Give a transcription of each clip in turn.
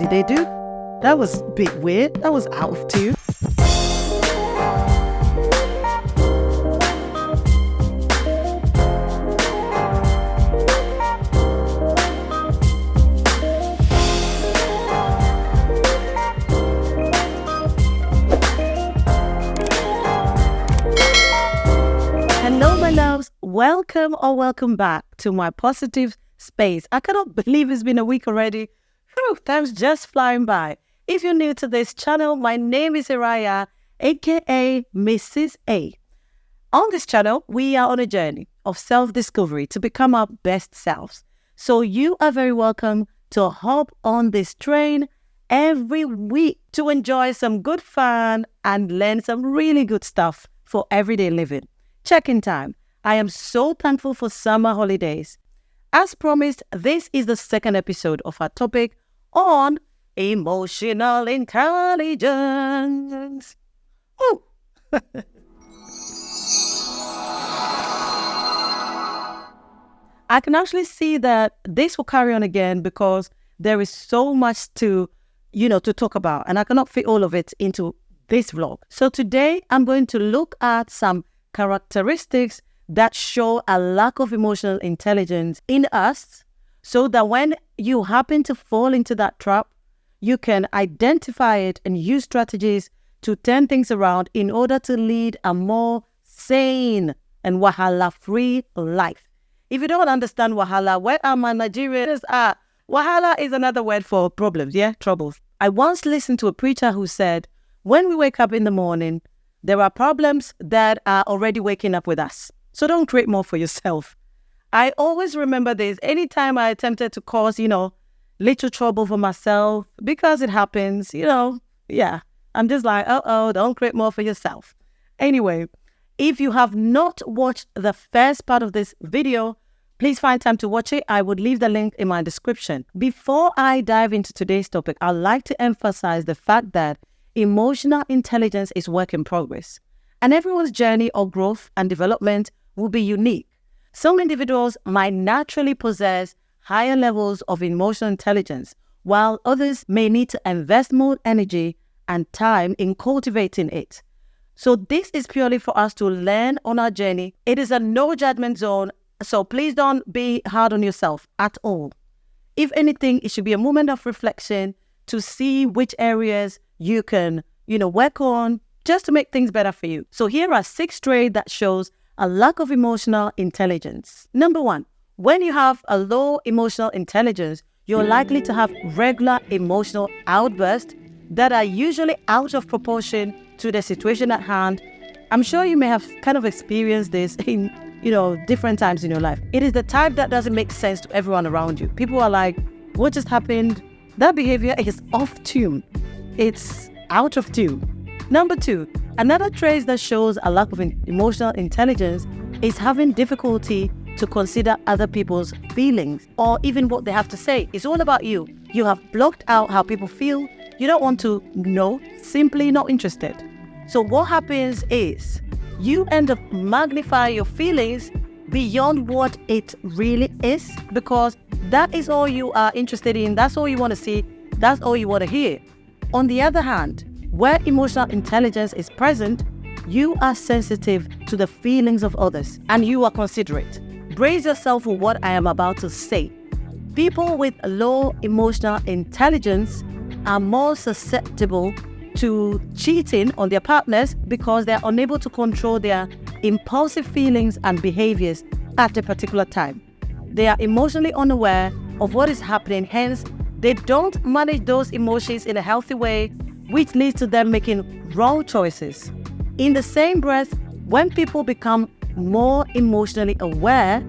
What did they do? That was a bit weird. That was out of tune. Hello, my loves. Welcome or welcome back to my positive space. I cannot believe it's been a week already. Whew, time's just flying by. If you're new to this channel, my name is Iraya, aka Mrs. A. On this channel, we are on a journey of self-discovery to become our best selves. So you are very welcome to hop on this train every week to enjoy some good fun and learn some really good stuff for everyday living. Check-in time. I am so thankful for summer holidays. As promised, this is the second episode of our topic on emotional intelligence. Ooh. I can actually see that this will carry on again because there is so much to talk about, and I cannot fit all of it into this vlog. So today I'm going to look at some characteristics that show a lack of emotional intelligence in us, so that when you happen to fall into that trap, you can identify it and use strategies to turn things around in order to lead a more sane and wahala-free life. If you don't understand wahala, where are my Nigerians at? Wahala is another word for problems, troubles. I once listened to a preacher who said, when we wake up in the morning, there are problems that are already waking up with us. So don't create more for yourself. I always remember this anytime I attempted to cause, little trouble for myself, because it happens, I'm just like, don't create more for yourself. Anyway, if you have not watched the first part of this video, please find time to watch it. I would leave the link in my description. Before I dive into today's topic, I'd like to emphasize the fact that emotional intelligence is work in progress, and everyone's journey of growth and development will be unique. Some individuals might naturally possess higher levels of emotional intelligence, while others may need to invest more energy and time in cultivating it. So this is purely for us to learn on our journey. It is a no judgment zone, so please don't be hard on yourself at all. If anything, it should be a moment of reflection to see which areas you can, work on just to make things better for you. So here are 6 traits that shows a lack of emotional intelligence. Number 1, when you have a low emotional intelligence, you're likely to have regular emotional outbursts that are usually out of proportion to the situation at hand. I'm sure you may have kind of experienced this in, different times in your life. It is the type that doesn't make sense to everyone around you. People are like, what just happened? That behavior is off tune. It's out of tune. Number 2, another trait that shows a lack of emotional intelligence is having difficulty to consider other people's feelings or even what they have to say. It's all about you. You have blocked out how people feel. You don't want to know, simply not interested. So what happens is you end up magnifying your feelings beyond what it really is, because that is all you are interested in. That's all you want to see. That's all you want to hear. On the other hand, where emotional intelligence is present, you are sensitive to the feelings of others and you are considerate. Brace yourself for what I am about to say. People with low emotional intelligence are more susceptible to cheating on their partners because they are unable to control their impulsive feelings and behaviors at a particular time. They are emotionally unaware of what is happening, hence they don't manage those emotions in a healthy way, which leads to them making wrong choices. In the same breath, when people become more emotionally aware,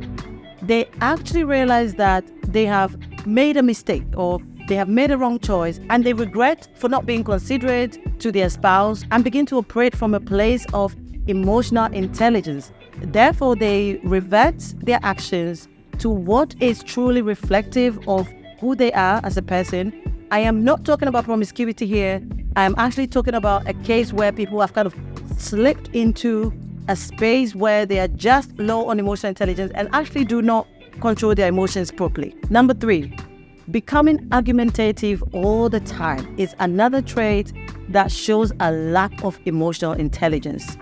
they actually realize that they have made a mistake or they have made a wrong choice, and they regret for not being considerate to their spouse and begin to operate from a place of emotional intelligence. Therefore, they revert their actions to what is truly reflective of who they are as a person. I am not talking about promiscuity here. I am actually talking about a case where people have kind of slipped into a space where they are just low on emotional intelligence and actually do not control their emotions properly. Number 3, Becoming argumentative all the time is another trait that shows a lack of emotional intelligence.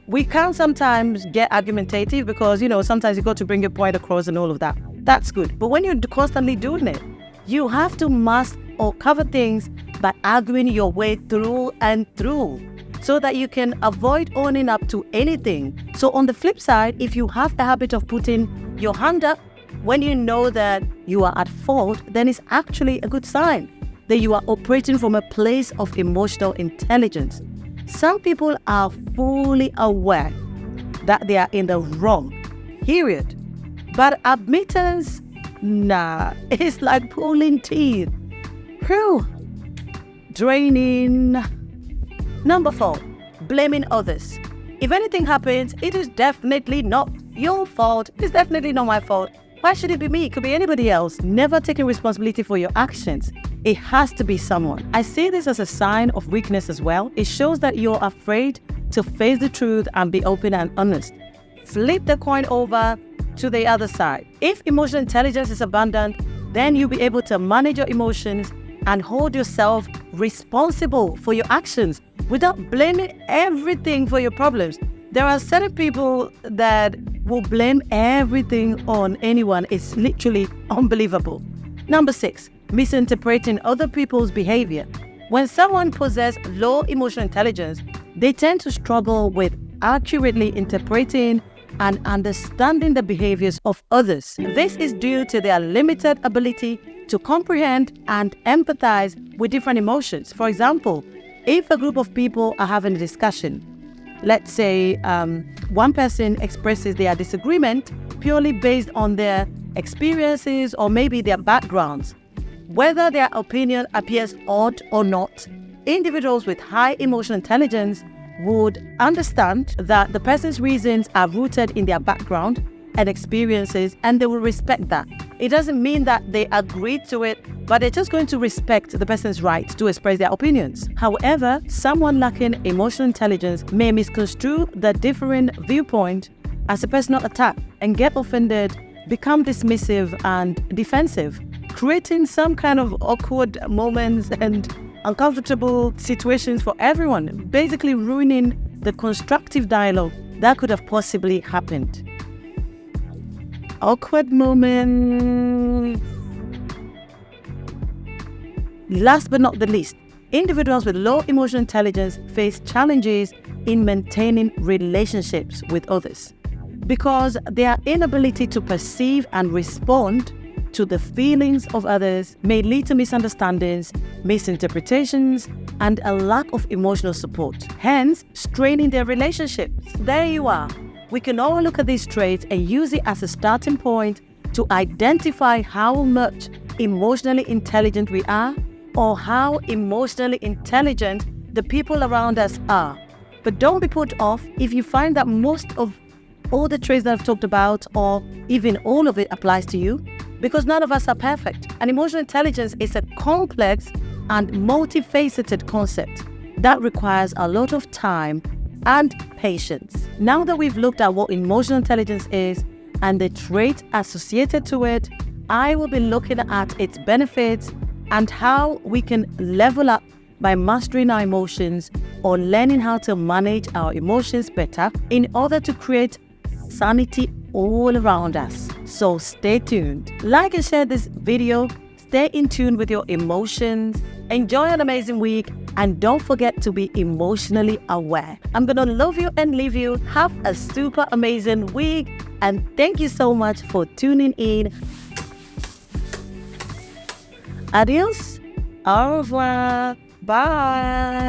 We can sometimes get argumentative because, sometimes you got to bring your point across and all of that. That's good. But when you're constantly doing it, you have to mask or cover things by arguing your way through and through so that you can avoid owning up to anything. So on the flip side, if you have the habit of putting your hand up when you know that you are at fault, then it's actually a good sign that you are operating from a place of emotional intelligence. Some people are fully aware that they are in the wrong, period. But admittance, nah, it's like pulling teeth. Whew. Draining. Number 4, blaming others. If anything happens, it is definitely not your fault. It's definitely not my fault. Why should it be me? It could be anybody else. Never taking responsibility for your actions. It has to be someone. I see this as a sign of weakness as well. It shows that you're afraid to face the truth and be open and honest. Flip the coin over to the other side. If emotional intelligence is abundant, then you'll be able to manage your emotions and hold yourself responsible for your actions without blaming everything for your problems. There are certain people that will blame everything on anyone. It's literally unbelievable. Number 6, misinterpreting other people's behavior. When someone possesses low emotional intelligence, they tend to struggle with accurately interpreting and understanding the behaviors of others. This is due to their limited ability to comprehend and empathize with different emotions. For example, if a group of people are having a discussion, let's say one person expresses their disagreement purely based on their experiences or maybe their backgrounds. Whether their opinion appears odd or not, individuals with high emotional intelligence would understand that the person's reasons are rooted in their background and experiences, and they will respect that. It doesn't mean that they agree to it, but they're just going to respect the person's right to express their opinions. However, someone lacking emotional intelligence may misconstrue the differing viewpoint as a personal attack and get offended, become dismissive and defensive, creating some kind of awkward moments and uncomfortable situations for everyone, basically ruining the constructive dialogue that could have possibly happened. Awkward moments. Last but not the least, individuals with low emotional intelligence face challenges in maintaining relationships with others because their inability to perceive and respond to the feelings of others may lead to misunderstandings, misinterpretations, and a lack of emotional support, hence straining their relationships. There you are. We can all look at these traits and use it as a starting point to identify how much emotionally intelligent we are or how emotionally intelligent the people around us are. But don't be put off if you find that most of all the traits that I've talked about or even all of it applies to you, because none of us are perfect. And emotional intelligence is a complex and multifaceted concept that requires a lot of time and patience. Now that we've looked at what emotional intelligence is and the traits associated to it, I will be looking at its benefits and how we can level up by mastering our emotions or learning how to manage our emotions better in order to create sanity all around us. So stay tuned. Like and share this video. Stay in tune with your emotions. Enjoy an amazing week. And don't forget to be emotionally aware. I'm going to love you and leave you. Have a super amazing week. And thank you so much for tuning in. Adios. Au revoir. Bye.